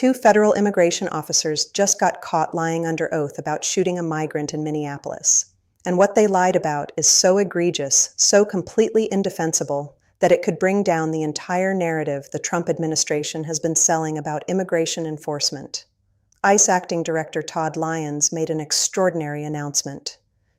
two federal immigration officers just got caught lying under oath about shooting a migrant in Minneapolis. And what they lied about is so egregious, so completely indefensible, that it could bring down the entire narrative the Trump administration has been selling about immigration enforcement. ICE Acting Director Todd Lyons made an extraordinary announcement.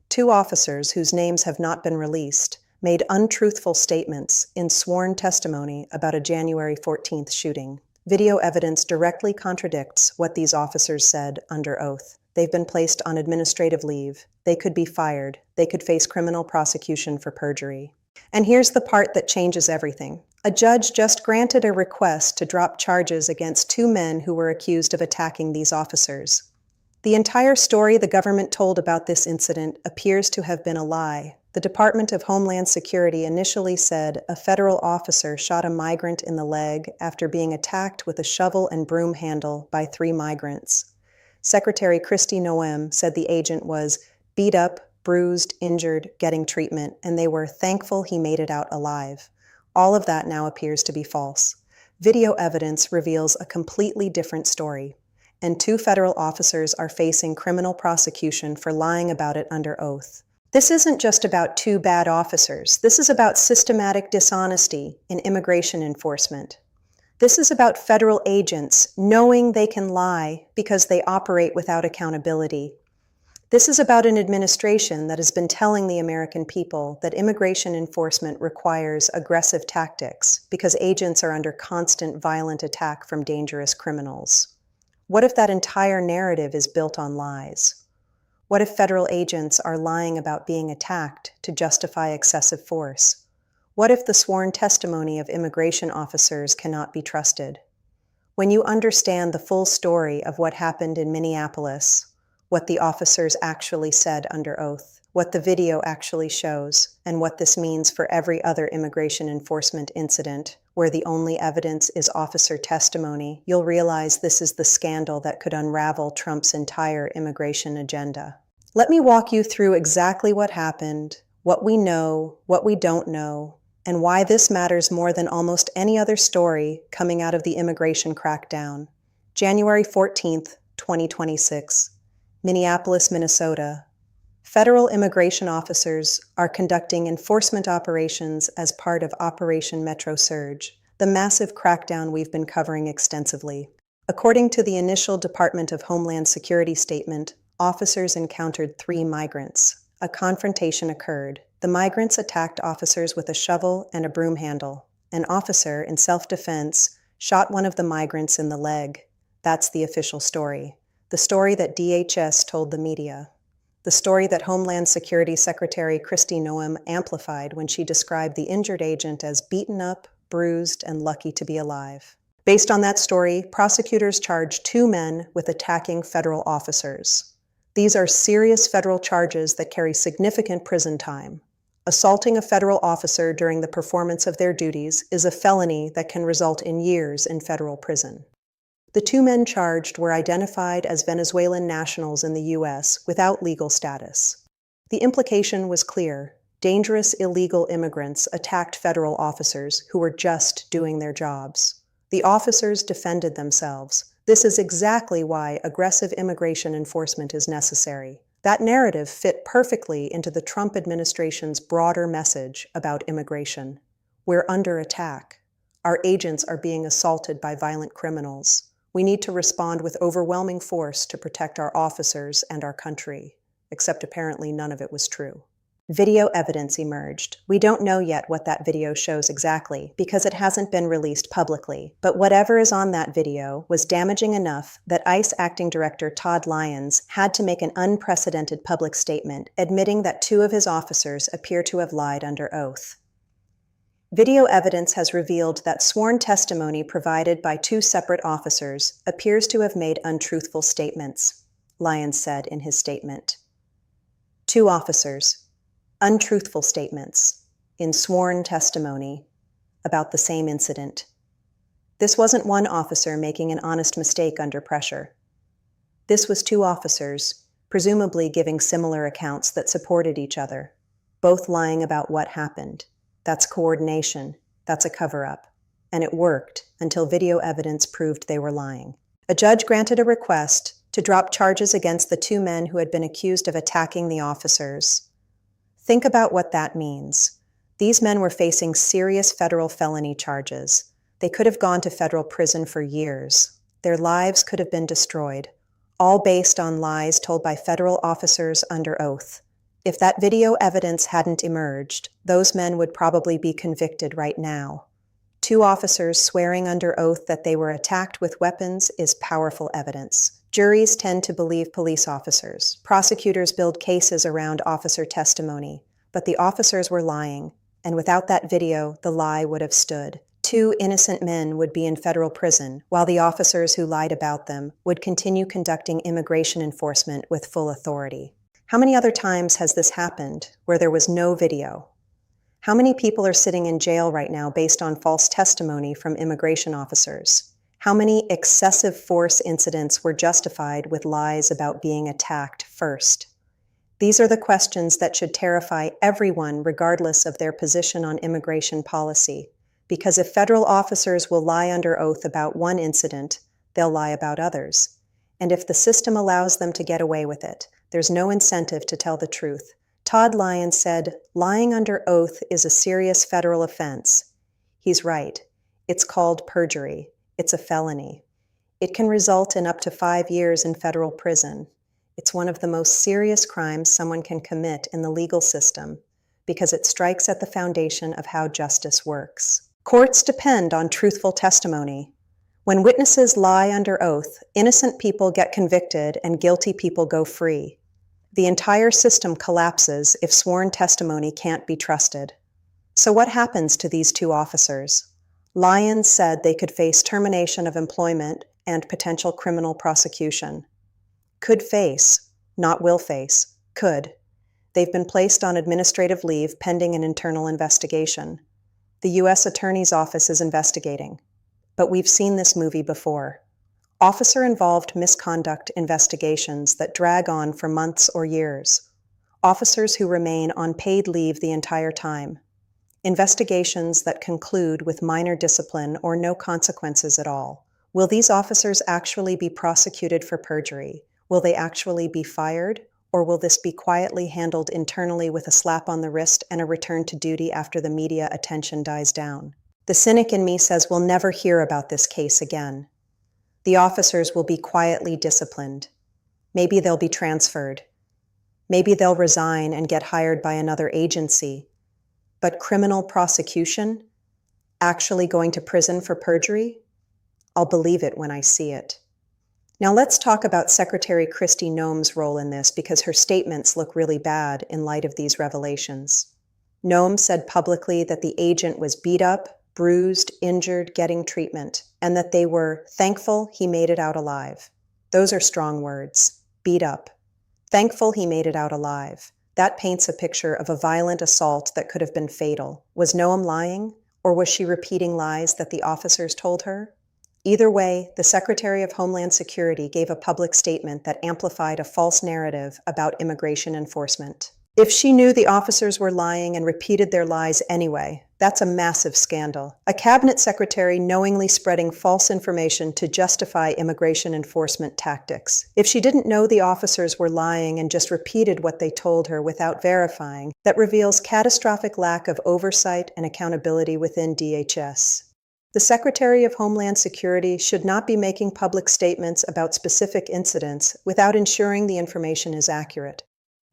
Two officers, whose names have not been released, made untruthful statements in sworn testimony about a January 14th shooting. Video evidence directly contradicts what these officers said under oath. They've been placed on administrative leave. They could be fired. They could face criminal prosecution for perjury. And here's the part that changes everything. A judge just granted a request to drop charges against two men who were accused of attacking these officers. The entire story the government told about this incident appears to have been a lie. The Department of Homeland Security initially said a federal officer shot a migrant in the leg after being attacked with a shovel and broom handle by three migrants. Secretary Kristi Noem said the agent was beat up, bruised, injured, getting treatment, and they were thankful he made it out alive. All of that now appears to be false. Video evidence reveals a completely different story, and two federal officers are facing criminal prosecution for lying about it under oath. This isn't just about two bad officers. This is about systematic dishonesty in immigration enforcement. This is about federal agents knowing they can lie because they operate without accountability. This is about an administration that has been telling the American people that immigration enforcement requires aggressive tactics because agents are under constant violent attack from dangerous criminals. What if that entire narrative is built on lies? What if federal agents are lying about being attacked to justify excessive force? What if the sworn testimony of immigration officers cannot be trusted? When you understand the full story of what happened in Minneapolis, what the officers actually said under oath, what the video actually shows, and what this means for every other immigration enforcement incident where the only evidence is officer testimony, you'll realize this is the scandal that could unravel Trump's entire immigration agenda. Let me walk you through exactly what happened, what we know, what we don't know, and why this matters more than almost any other story coming out of the immigration crackdown. January 14th, 2026, Minneapolis, Minnesota. Federal immigration officers are conducting enforcement operations as part of Operation Metro Surge, the massive crackdown we've been covering extensively. According to the initial Department of Homeland Security statement, officers encountered three migrants. A confrontation occurred. The migrants attacked officers with a shovel and a broom handle. An officer, in self-defense, shot one of the migrants in the leg. That's the official story. The story that DHS told the media. The story that Homeland Security Secretary Kristi Noem amplified when she described the injured agent as beaten up, bruised, and lucky to be alive. Based on that story, prosecutors charged two men with attacking federal officers. These are serious federal charges that carry significant prison time. Assaulting a federal officer during the performance of their duties is a felony that can result in years in federal prison. The two men charged were identified as Venezuelan nationals in the U.S. without legal status. The implication was clear. Dangerous illegal immigrants attacked federal officers who were just doing their jobs. The officers defended themselves. This is exactly why aggressive immigration enforcement is necessary. That narrative fit perfectly into the Trump administration's broader message about immigration. We're under attack. Our agents are being assaulted by violent criminals. We need to respond with overwhelming force to protect our officers and our country. Except apparently none of it was true. Video evidence emerged. We don't know yet what that video shows exactly because it hasn't been released publicly, but whatever is on that video was damaging enough that ICE Acting Director Todd Lyons had to make an unprecedented public statement admitting that two of his officers appear to have lied under oath. Video evidence has revealed that sworn testimony provided by two separate officers appears to have made untruthful statements, Lyons said in his statement. Two officers. Untruthful statements in sworn testimony about the same incident. This wasn't one officer making an honest mistake under pressure. This was two officers, presumably giving similar accounts that supported each other, both lying about what happened. That's coordination. That's a cover-up. And it worked until video evidence proved they were lying. A judge granted a request to drop charges against the two men who had been accused of attacking the officers. Think about what that means. These men were facing serious federal felony charges. They could have gone to federal prison for years. Their lives could have been destroyed, all based on lies told by federal officers under oath. If that video evidence hadn't emerged, those men would probably be convicted right now. Two officers swearing under oath that they were attacked with weapons is powerful evidence. Juries tend to believe police officers. Prosecutors build cases around officer testimony, but the officers were lying, and without that video, the lie would have stood. Two innocent men would be in federal prison, while the officers who lied about them would continue conducting immigration enforcement with full authority. How many other times has this happened, where there was no video? How many people are sitting in jail right now based on false testimony from immigration officers? How many excessive force incidents were justified with lies about being attacked first? These are the questions that should terrify everyone regardless of their position on immigration policy, because if federal officers will lie under oath about one incident, they'll lie about others. And if the system allows them to get away with it, there's no incentive to tell the truth. Todd Lyons said, "Lying under oath is a serious federal offense." He's right. It's called perjury. It's a felony. It can result in up to 5 years in federal prison. It's one of the most serious crimes someone can commit in the legal system because it strikes at the foundation of how justice works. Courts depend on truthful testimony. When witnesses lie under oath, innocent people get convicted and guilty people go free. The entire system collapses if sworn testimony can't be trusted. So what happens to these two officers? Lyons said they could face termination of employment and potential criminal prosecution. Could face, not will face, could. They've been placed on administrative leave pending an internal investigation. The U.S. Attorney's Office is investigating. But we've seen this movie before. Officer-involved misconduct investigations that drag on for months or years. Officers who remain on paid leave the entire time. Investigations that conclude with minor discipline or no consequences at all. Will these officers actually be prosecuted for perjury? Will they actually be fired? Or will this be quietly handled internally with a slap on the wrist and a return to duty after the media attention dies down? The cynic in me says we'll never hear about this case again. The officers will be quietly disciplined. Maybe they'll be transferred. Maybe they'll resign and get hired by another agency. But criminal prosecution? Actually going to prison for perjury? I'll believe it when I see it. Now let's talk about Secretary Kristi Noem's role in this because her statements look really bad in light of these revelations. Noem said publicly that the agent was beat up, bruised, injured, getting treatment, and that they were thankful he made it out alive. Those are strong words. Beat up. Thankful he made it out alive. That paints a picture of a violent assault that could have been fatal. Was Noem lying, or was she repeating lies that the officers told her? Either way, the Secretary of Homeland Security gave a public statement that amplified a false narrative about immigration enforcement. If she knew the officers were lying and repeated their lies anyway, that's a massive scandal. A cabinet secretary knowingly spreading false information to justify immigration enforcement tactics. If she didn't know the officers were lying and just repeated what they told her without verifying, that reveals catastrophic lack of oversight and accountability within DHS. The Secretary of Homeland Security should not be making public statements about specific incidents without ensuring the information is accurate.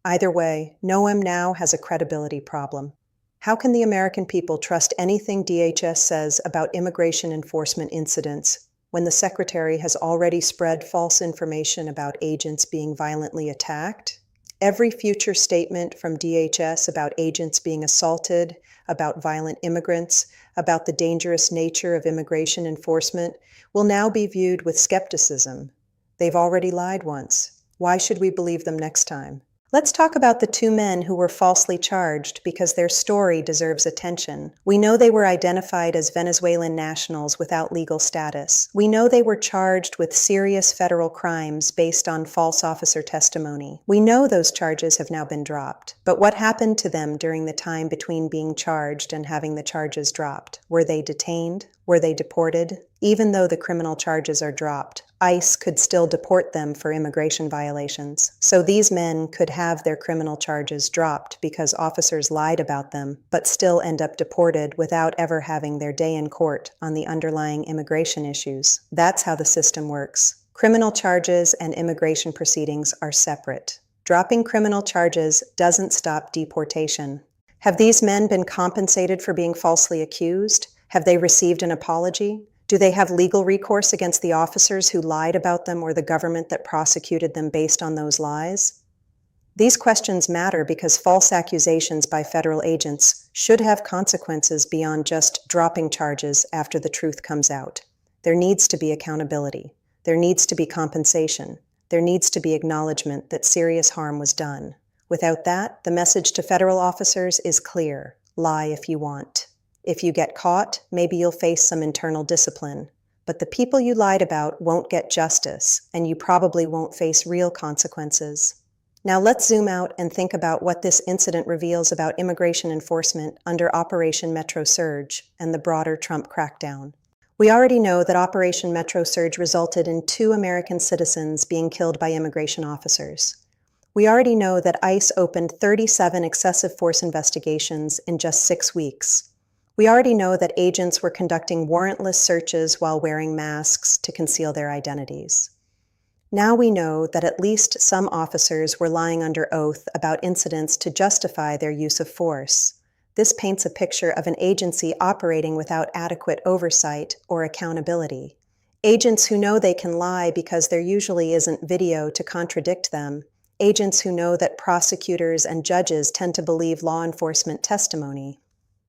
Either way, Noem now has a credibility problem. How can the American people trust anything DHS says about immigration enforcement incidents when the Secretary has already spread false information about agents being violently attacked? Every future statement from DHS about agents being assaulted, about violent immigrants, about the dangerous nature of immigration enforcement will now be viewed with skepticism. They've already lied once. Why should we believe them next time? Let's talk about the two men who were falsely charged because their story deserves attention. We know they were identified as Venezuelan nationals without legal status. We know they were charged with serious federal crimes based on false officer testimony. We know those charges have now been dropped. But what happened to them during the time between being charged and having the charges dropped? Were they detained? Were they deported? Even though the criminal charges are dropped, ICE could still deport them for immigration violations. So these men could have their criminal charges dropped because officers lied about them, but still end up deported without ever having their day in court on the underlying immigration issues. That's how the system works. Criminal charges and immigration proceedings are separate. Dropping criminal charges doesn't stop deportation. Have these men been compensated for being falsely accused? Have they received an apology? Do they have legal recourse against the officers who lied about them or the government that prosecuted them based on those lies? These questions matter because false accusations by federal agents should have consequences beyond just dropping charges after the truth comes out. There needs to be accountability. There needs to be compensation. There needs to be acknowledgement that serious harm was done. Without that, the message to federal officers is clear: lie if you want. If you get caught, maybe you'll face some internal discipline. But the people you lied about won't get justice, and you probably won't face real consequences. Now let's zoom out and think about what this incident reveals about immigration enforcement under Operation Metro Surge and the broader Trump crackdown. We already know that Operation Metro Surge resulted in 2 American citizens being killed by immigration officers. We already know that ICE opened 37 excessive force investigations in just 6 weeks. We already know that agents were conducting warrantless searches while wearing masks to conceal their identities. Now we know that at least some officers were lying under oath about incidents to justify their use of force. This paints a picture of an agency operating without adequate oversight or accountability. Agents who know they can lie because there usually isn't video to contradict them. Agents who know that prosecutors and judges tend to believe law enforcement testimony.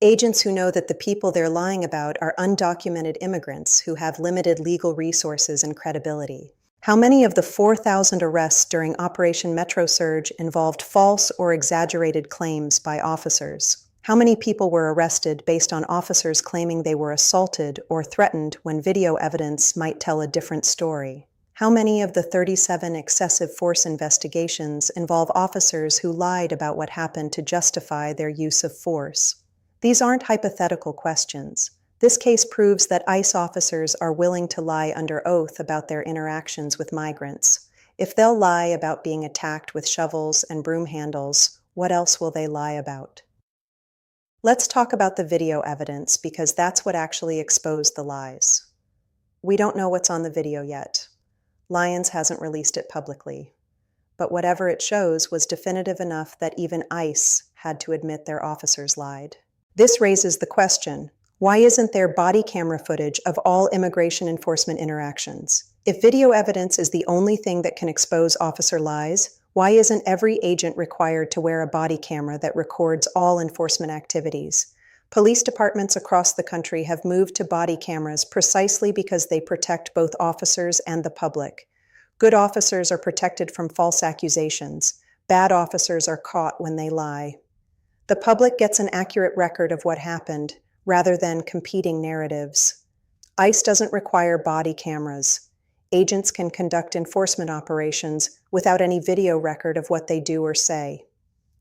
Agents who know that the people they're lying about are undocumented immigrants who have limited legal resources and credibility. How many of the 4,000 arrests during Operation Metro Surge involved false or exaggerated claims by officers? How many people were arrested based on officers claiming they were assaulted or threatened when video evidence might tell a different story? How many of the 37 excessive force investigations involve officers who lied about what happened to justify their use of force? These aren't hypothetical questions. This case proves that ICE officers are willing to lie under oath about their interactions with migrants. If they'll lie about being attacked with shovels and broom handles, what else will they lie about? Let's talk about the video evidence because that's what actually exposed the lies. We don't know what's on the video yet. Lyons hasn't released it publicly. But whatever it shows was definitive enough that even ICE had to admit their officers lied. This raises the question, why isn't there body camera footage of all immigration enforcement interactions? If video evidence is the only thing that can expose officer lies, why isn't every agent required to wear a body camera that records all enforcement activities? Police departments across the country have moved to body cameras precisely because they protect both officers and the public. Good officers are protected from false accusations. Bad officers are caught when they lie. The public gets an accurate record of what happened, rather than competing narratives. ICE doesn't require body cameras. Agents can conduct enforcement operations without any video record of what they do or say.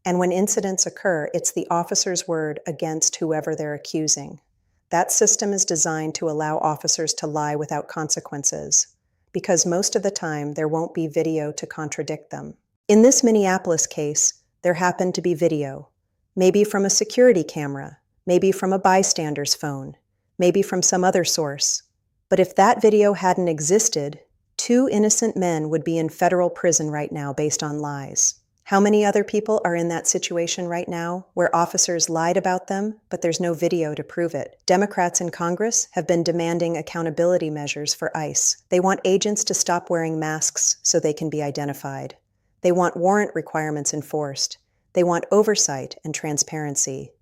And when incidents occur, it's the officer's word against whoever they're accusing. That system is designed to allow officers to lie without consequences, because most of the time there won't be video to contradict them. In this Minneapolis case, there happened to be video. Maybe from a security camera, maybe from a bystander's phone, maybe from some other source. But if that video hadn't existed, 2 innocent men would be in federal prison right now based on lies. How many other people are in that situation right now, where officers lied about them, but there's no video to prove it? Democrats in Congress have been demanding accountability measures for ICE. They want agents to stop wearing masks so they can be identified. They want warrant requirements enforced. They want oversight and transparency.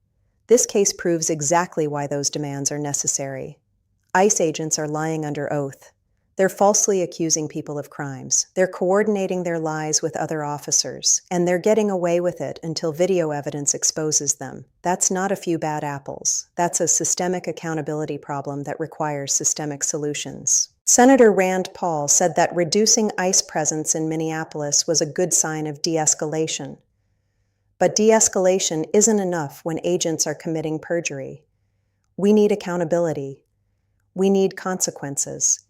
This case proves exactly why those demands are necessary. ICE agents are lying under oath. They're falsely accusing people of crimes. They're coordinating their lies with other officers, and they're getting away with it until video evidence exposes them. That's not a few bad apples. That's a systemic accountability problem that requires systemic solutions. Senator Rand Paul said that reducing ICE presence in Minneapolis was a good sign of de-escalation. But de-escalation isn't enough when agents are committing perjury. We need accountability. We need consequences.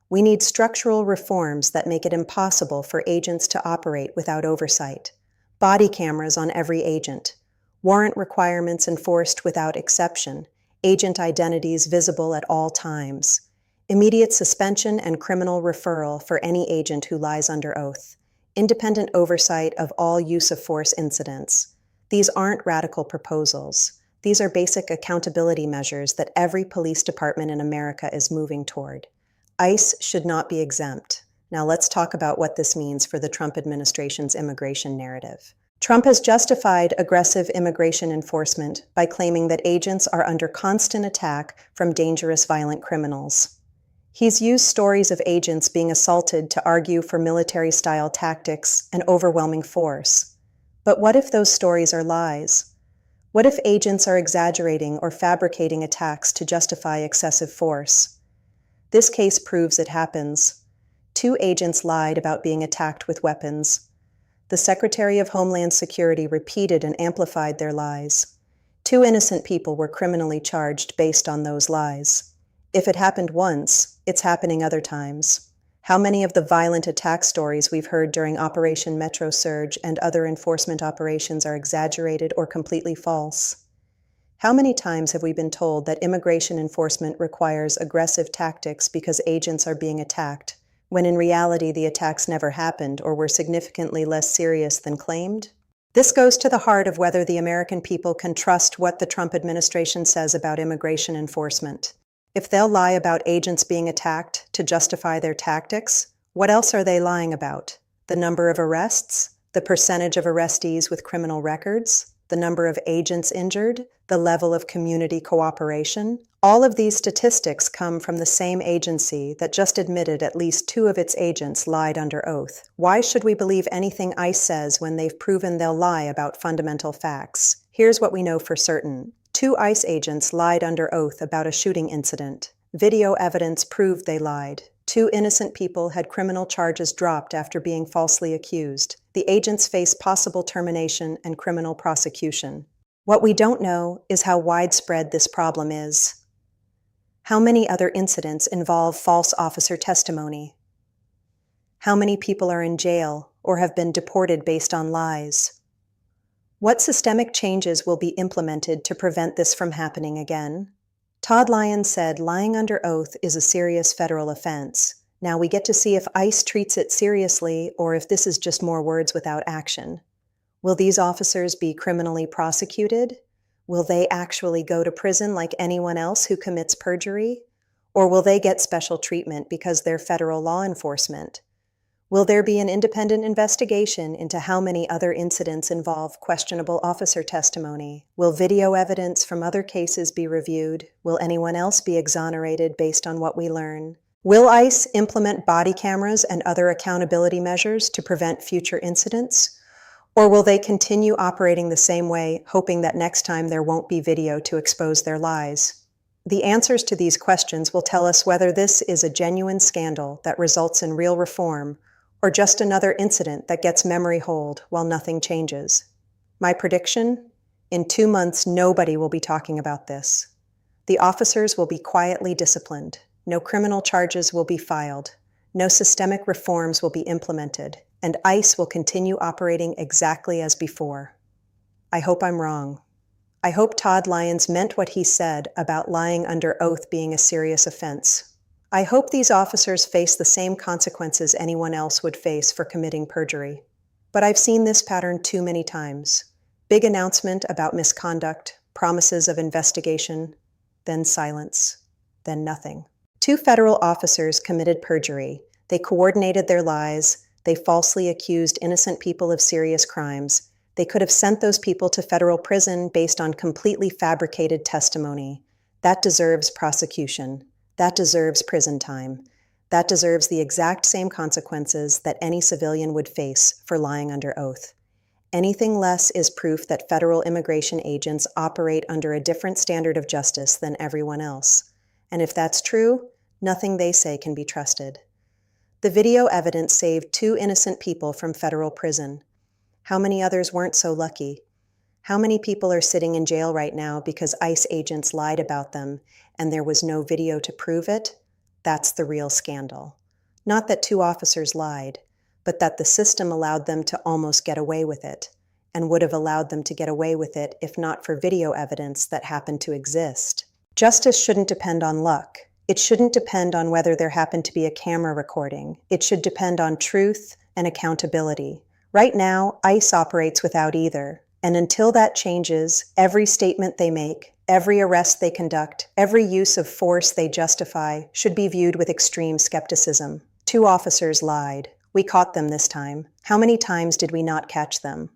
We need structural reforms that make it impossible for agents to operate without oversight. Body cameras on every agent. Warrant requirements enforced without exception. Agent identities visible at all times. Immediate suspension and criminal referral for any agent who lies under oath. Independent oversight of all use of force incidents. These aren't radical proposals. These are basic accountability measures that every police department in America is moving toward. ICE should not be exempt. Now let's talk about what this means for the Trump administration's immigration narrative. Trump has justified aggressive immigration enforcement by claiming that agents are under constant attack from dangerous violent criminals. He's used stories of agents being assaulted to argue for military-style tactics and overwhelming force. But what if those stories are lies? What if agents are exaggerating or fabricating attacks to justify excessive force? This case proves it happens. 2 agents lied about being attacked with weapons. The Secretary of Homeland Security repeated and amplified their lies. 2 innocent people were criminally charged based on those lies. If it happened once, it's happening other times. How many of the violent attack stories we've heard during Operation Metro Surge and other enforcement operations are exaggerated or completely false? How many times have we been told that immigration enforcement requires aggressive tactics because agents are being attacked, when in reality the attacks never happened or were significantly less serious than claimed? This goes to the heart of whether the American people can trust what the Trump administration says about immigration enforcement. If they'll lie about agents being attacked to justify their tactics, what else are they lying about? The number of arrests? The percentage of arrestees with criminal records? The number of agents injured? The level of community cooperation? All of these statistics come from the same agency that just admitted at least 2 of its agents lied under oath. Why should we believe anything ICE says when they've proven they'll lie about fundamental facts? Here's what we know for certain. 2 ICE agents lied under oath about a shooting incident. Video evidence proved they lied. 2 innocent people had criminal charges dropped after being falsely accused. The agents face possible termination and criminal prosecution. What we don't know is how widespread this problem is. How many other incidents involve false officer testimony? How many people are in jail or have been deported based on lies? What systemic changes will be implemented to prevent this from happening again? Todd Lyons said lying under oath is a serious federal offense. Now we get to see if ICE treats it seriously or if this is just more words without action. Will these officers be criminally prosecuted? Will they actually go to prison like anyone else who commits perjury? Or will they get special treatment because they're federal law enforcement? Will there be an independent investigation into how many other incidents involve questionable officer testimony? Will video evidence from other cases be reviewed? Will anyone else be exonerated based on what we learn? Will ICE implement body cameras and other accountability measures to prevent future incidents? Or will they continue operating the same way, hoping that next time there won't be video to expose their lies? The answers to these questions will tell us whether this is a genuine scandal that results in real reform, or just another incident that gets memory hold while nothing changes. My prediction? In 2 months, nobody will be talking about this. The officers will be quietly disciplined. No criminal charges will be filed. No systemic reforms will be implemented, and ICE will continue operating exactly as before. I hope I'm wrong. I hope Todd Lyons meant what he said about lying under oath being a serious offense. I hope these officers face the same consequences anyone else would face for committing perjury. But I've seen this pattern too many times. Big announcement about misconduct, promises of investigation, then silence, then nothing. 2 federal officers committed perjury. They coordinated their lies. They falsely accused innocent people of serious crimes. They could have sent those people to federal prison based on completely fabricated testimony. That deserves prosecution. That deserves prison time. That deserves the exact same consequences that any civilian would face for lying under oath. Anything less is proof that federal immigration agents operate under a different standard of justice than everyone else. And if that's true, nothing they say can be trusted. The video evidence saved 2 innocent people from federal prison. How many others weren't so lucky? How many people are sitting in jail right now because ICE agents lied about them and there was no video to prove it? That's the real scandal. Not that 2 officers lied, but that the system allowed them to almost get away with it, and would have allowed them to get away with it if not for video evidence that happened to exist. Justice shouldn't depend on luck. It shouldn't depend on whether there happened to be a camera recording. It should depend on truth and accountability. Right now, ICE operates without either. And until that changes, every statement they make, every arrest they conduct, every use of force they justify should be viewed with extreme skepticism. 2 officers lied. We caught them this time. How many times did we not catch them?